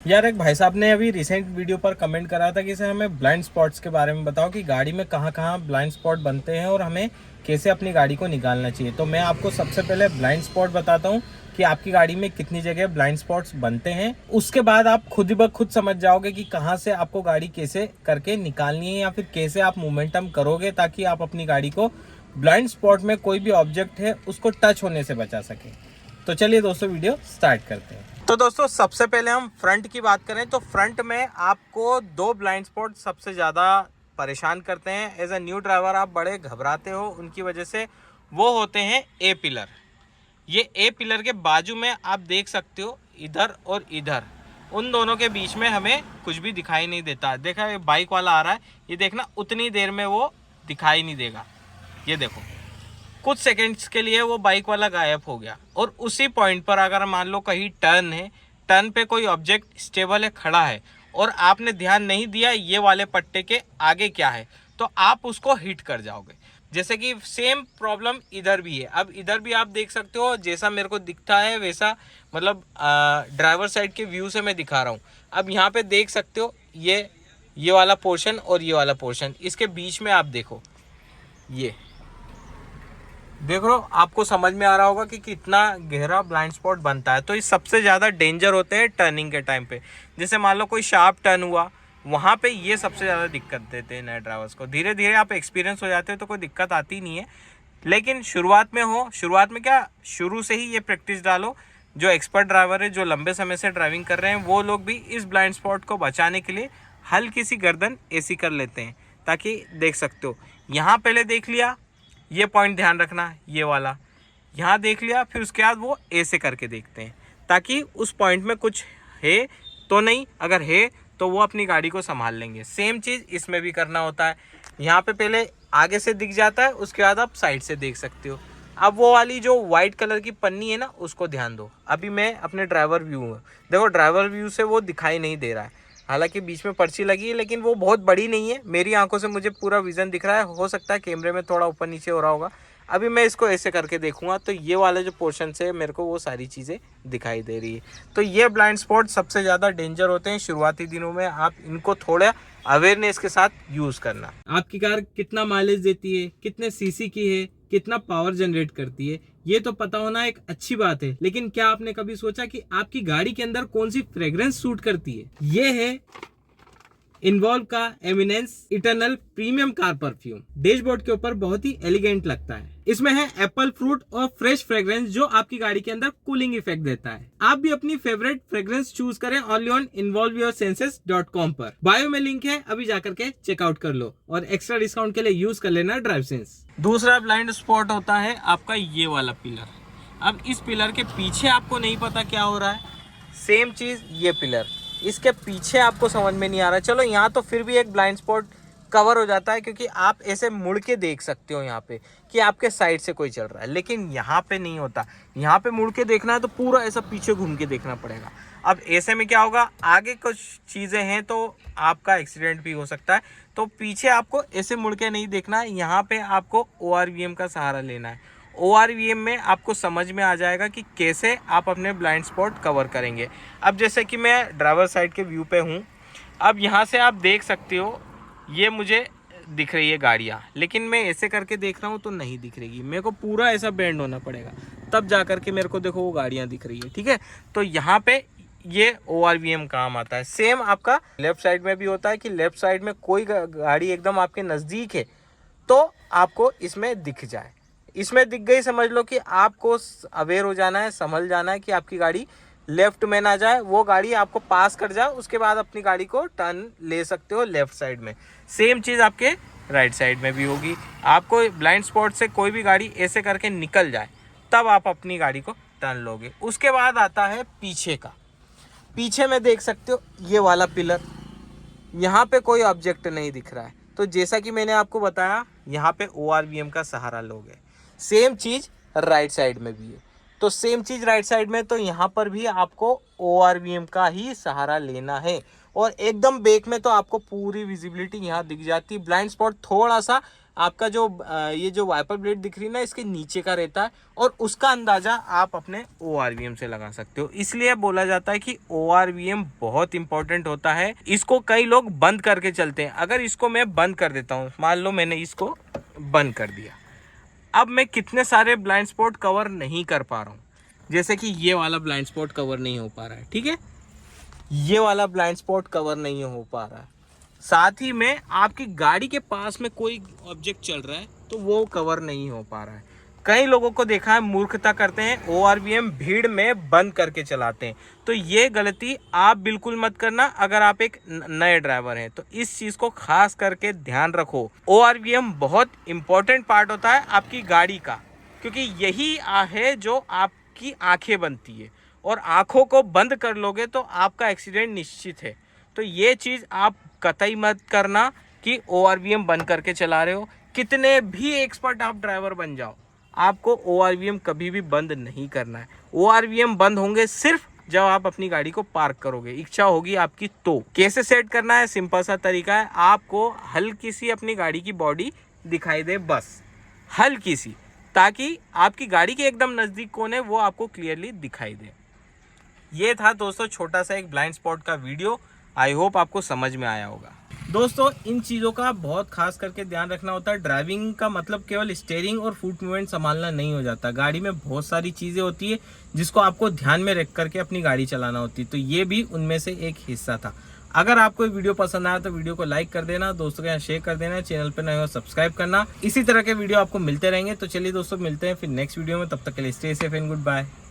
यार एक भाई साहब ने अभी रिसेंट वीडियो पर कमेंट करा था कि सर हमें ब्लाइंड स्पॉट्स के बारे में बताओ कि गाड़ी में कहाँ कहाँ ब्लाइंड स्पॉट बनते हैं और हमें कैसे अपनी गाड़ी को निकालना चाहिए। तो मैं आपको सबसे पहले ब्लाइंड स्पॉट बताता हूँ कि आपकी गाड़ी में कितनी जगह ब्लाइंड स्पॉट्स बनते हैं। उसके बाद आप खुद ही ब खुद समझ जाओगे कि कहाँ से आपको गाड़ी कैसे करके निकालनी है या फिर कैसे आप मोमेंटम करोगे ताकि आप अपनी गाड़ी को ब्लाइंड स्पॉट में कोई भी ऑब्जेक्ट है उसको टच होने से बचा सके। तो चलिए दोस्तों वीडियो स्टार्ट करते हैं। तो दोस्तों सबसे पहले हम फ्रंट की बात करें तो फ्रंट में आपको दो ब्लाइंड स्पॉट सबसे ज़्यादा परेशान करते हैं। एज अ न्यू ड्राइवर आप बड़े घबराते हो उनकी वजह से। वो होते हैं ए पिलर। ये ए पिलर के बाजू में आप देख सकते हो इधर और इधर, उन दोनों के बीच में हमें कुछ भी दिखाई नहीं देता। देखा ये बाइक वाला आ रहा है, ये देखना उतनी देर में वो दिखाई नहीं देगा। ये देखो कुछ सेकंड्स के लिए वो बाइक वाला गायब हो गया। और उसी पॉइंट पर अगर मान लो कहीं टर्न है, टर्न पे कोई ऑब्जेक्ट स्टेबल है, खड़ा है और आपने ध्यान नहीं दिया ये वाले पट्टे के आगे क्या है, तो आप उसको हिट कर जाओगे। जैसे कि सेम प्रॉब्लम इधर भी है। अब इधर भी आप देख सकते हो जैसा मेरे को दिखता है वैसा, मतलब ड्राइवर साइड के व्यू से मैं दिखा रहा हूँ। अब यहाँ पे देख सकते हो ये वाला पोर्शन और ये वाला पोर्शन, इसके बीच में आप देखो, ये देख लो, आपको समझ में आ रहा होगा कि कितना गहरा ब्लाइंड स्पॉट बनता है। तो ये सबसे ज़्यादा डेंजर होते हैं टर्निंग के टाइम पे। जैसे मान लो कोई शार्प टर्न हुआ, वहाँ पे ये सबसे ज़्यादा दिक्कत देते हैं नए ड्राइवर्स को। धीरे धीरे आप एक्सपीरियंस हो जाते हो तो कोई दिक्कत आती नहीं है, लेकिन शुरुआत में क्या, शुरू से ही ये प्रैक्टिस डालो। जो एक्सपर्ट ड्राइवर है, जो लंबे समय से ड्राइविंग कर रहे हैं, वो लोग भी इस ब्लाइंड स्पॉट को बचाने के लिए हल्की सी गर्दन ऐसी कर लेते हैं, ताकि देख सकते हो यहाँ पहले देख लिया, ये पॉइंट ध्यान रखना, ये वाला यहाँ देख लिया, फिर उसके बाद वो ऐसे करके देखते हैं ताकि उस पॉइंट में कुछ है तो नहीं, अगर है तो वो अपनी गाड़ी को संभाल लेंगे। सेम चीज़ इसमें भी करना होता है। यहाँ पे पहले आगे से दिख जाता है, उसके बाद आप साइड से देख सकते हो। अब वो वाली जो वाइट कलर की पन्नी है ना, उसको ध्यान दो। अभी मैं अपने ड्राइवर व्यू में देखो, ड्राइवर व्यू से वो दिखाई नहीं दे रहा है, हालांकि बीच में पर्ची लगी है, लेकिन वो बहुत बड़ी नहीं है। मेरी आंखों से मुझे पूरा विजन दिख रहा है, हो सकता है कैमरे में थोड़ा ऊपर नीचे हो रहा होगा। अभी मैं इसको ऐसे करके देखूंगा तो ये वाले जो पोर्शन से मेरे को वो सारी चीज़ें दिखाई दे रही है। तो ये ब्लाइंड स्पॉट सबसे ज़्यादा डेंजर होते हैं शुरुआती दिनों में। आप इनको थोड़ा अवेयरनेस के साथ यूज़ करना। आपकी कार कितना माइलेज देती है, कितने सीसी की है, कितना पावर जनरेट करती है, ये तो पता होना एक अच्छी बात है, लेकिन क्या आपने कभी सोचा कि आपकी गाड़ी के अंदर कौन सी फ्रेग्रेंस सूट करती है? ये है इन्वॉल्व का eminence eternal premium car perfume. Dashboard के ऊपर बहुत ही एलिगेंट लगता है। इसमें है एप्पल फ्रूट और फ्रेश फ्रेग्रेंस जो आपकी गाड़ी के अंदर कूलिंग इफेक्ट देता है। आप भी अपनी फेवरेट फ्रेग्रेंस चूज करें ओनली ऑन involveyoursenses.com पर। बायो में लिंक है, अभी जाकर के चेकआउट कर लो और एक्स्ट्रा डिस्काउंट के लिए यूज कर लेना ड्राइव सेंस। दूसरा ब्लाइंड स्पॉट होता है आपका ये वाला पिलर। अब इस पिलर के पीछे आपको नहीं पता क्या हो रहा है। सेम चीज ये पिलर, इसके पीछे आपको समझ में नहीं आ रहा। चलो यहाँ तो फिर भी एक ब्लाइंड स्पॉट कवर हो जाता है, क्योंकि आप ऐसे मुड़ के देख सकते हो यहाँ पे कि आपके साइड से कोई चल रहा है, लेकिन यहाँ पे नहीं होता। यहाँ पे मुड़ के देखना है तो पूरा ऐसा पीछे घूम के देखना पड़ेगा। अब ऐसे में क्या होगा, आगे कुछ चीज़ें हैं तो आपका एक्सीडेंट भी हो सकता है। तो पीछे आपको ऐसे मुड़ के नहीं देखना है, यहाँ पे आपको ORVM का सहारा लेना है। ORVM में आपको समझ में आ जाएगा कि कैसे आप अपने ब्लाइंड स्पॉट कवर करेंगे। अब जैसे कि मैं ड्राइवर साइड के व्यू पे हूँ, अब यहाँ से आप देख सकते हो ये मुझे दिख रही है गाड़ियाँ, लेकिन मैं ऐसे करके देख रहा हूँ तो नहीं दिख रही। मेरे को पूरा ऐसा बेंड होना पड़ेगा तब जा कर के मेरे को देखो वो गाड़ियाँ दिख रही है। ठीक है, तो यहाँ पे ये ORVM काम आता है। सेम आपका लेफ्ट साइड में भी होता है कि लेफ्ट साइड में कोई गाड़ी एकदम आपके नज़दीक है तो आपको इसमें दिख जाए। इसमें दिख गई, समझ लो कि आपको अवेयर हो जाना है, संभल जाना है कि आपकी गाड़ी लेफ्ट में ना जाए, वो गाड़ी आपको पास कर जाए, उसके बाद अपनी गाड़ी को टर्न ले सकते हो लेफ्ट साइड में। सेम चीज़ आपके राइट साइड में भी होगी। आपको ब्लाइंड स्पॉट से कोई भी गाड़ी ऐसे करके निकल जाए तब आप अपनी गाड़ी को टर्न लोगे। उसके बाद आता है पीछे का। पीछे में देख सकते हो ये वाला पिलर, यहाँ पे कोई ऑब्जेक्ट नहीं दिख रहा है। तो जैसा कि मैंने आपको बताया, यहाँ पे ORVM का सहारा लोगे। सेम चीज़ राइट साइड में भी है। तो सेम चीज़ राइट साइड में, तो यहाँ पर भी आपको ORVM का ही सहारा लेना है। और एकदम बैक में तो आपको पूरी विजिबिलिटी यहाँ दिख जाती है। ब्लाइंड स्पॉट थोड़ा सा आपका जो ये जो वाइपर ब्लेड दिख रही है ना, इसके नीचे का रहता है, और उसका अंदाज़ा आप अपने ORVM से लगा सकते हो। इसलिए बोला जाता है कि ORVM बहुत इंपॉर्टेंट होता है। इसको कई लोग बंद करके चलते हैं। अगर इसको मैं बंद कर देता हूँ, मान लो मैंने इसको बंद कर दिया, अब मैं कितने सारे ब्लाइंड स्पॉट कवर नहीं कर पा रहा हूँ। जैसे कि ये वाला ब्लाइंड स्पॉट कवर नहीं हो पा रहा है, ठीक है, ये वाला ब्लाइंड स्पॉट कवर नहीं हो पा रहा है। साथ ही में आपकी गाड़ी के पास में कोई ऑब्जेक्ट चल रहा है तो वो कवर नहीं हो पा रहा है। कई लोगों को देखा है मूर्खता करते हैं, ORVM भीड़ में बंद करके चलाते हैं। तो ये गलती आप बिल्कुल मत करना। अगर आप एक नए ड्राइवर हैं तो इस चीज़ को खास करके ध्यान रखो। ORVM बहुत इंपॉर्टेंट पार्ट होता है आपकी गाड़ी का, क्योंकि यही है जो आपकी आंखें बनती है, और आंखों को बंद कर लोगे तो आपका एक्सीडेंट निश्चित है। तो ये चीज़ आप कतई मत करना कि ORVM बंद करके चला रहे हो। कितने भी एक्सपर्ट आप ड्राइवर बन जाओ, आपको ORVM कभी भी बंद नहीं करना है। ORVM बंद होंगे सिर्फ जब आप अपनी गाड़ी को पार्क करोगे, इच्छा होगी आपकी तो। कैसे सेट करना है, सिंपल सा तरीका है। आपको हल्की सी अपनी गाड़ी की बॉडी दिखाई दे, बस हल्की सी, ताकि आपकी गाड़ी के एकदम नज़दीक कौन है वो आपको क्लियरली दिखाई दे। ये था दोस्तों छोटा सा एक ब्लाइंड स्पॉट का वीडियो। आई होप आपको समझ में आया होगा। दोस्तों इन चीज़ों का बहुत खास करके ध्यान रखना होता है। ड्राइविंग का मतलब केवल स्टीयरिंग और फुट मूवमेंट संभालना नहीं हो जाता। गाड़ी में बहुत सारी चीज़ें होती है जिसको आपको ध्यान में रख करके अपनी गाड़ी चलाना होती है। तो ये भी उनमें से एक हिस्सा था। अगर आपको वीडियो पसंद आया तो वीडियो को लाइक कर देना, दोस्तों के यहाँ शेयर कर देना, चैनल पर नए हो सब्सक्राइब करना। इसी तरह के वीडियो आपको मिलते रहेंगे। तो चलिए दोस्तों मिलते हैं फिर नेक्स्ट वीडियो में। तब तक के लिए stay safe and good bye.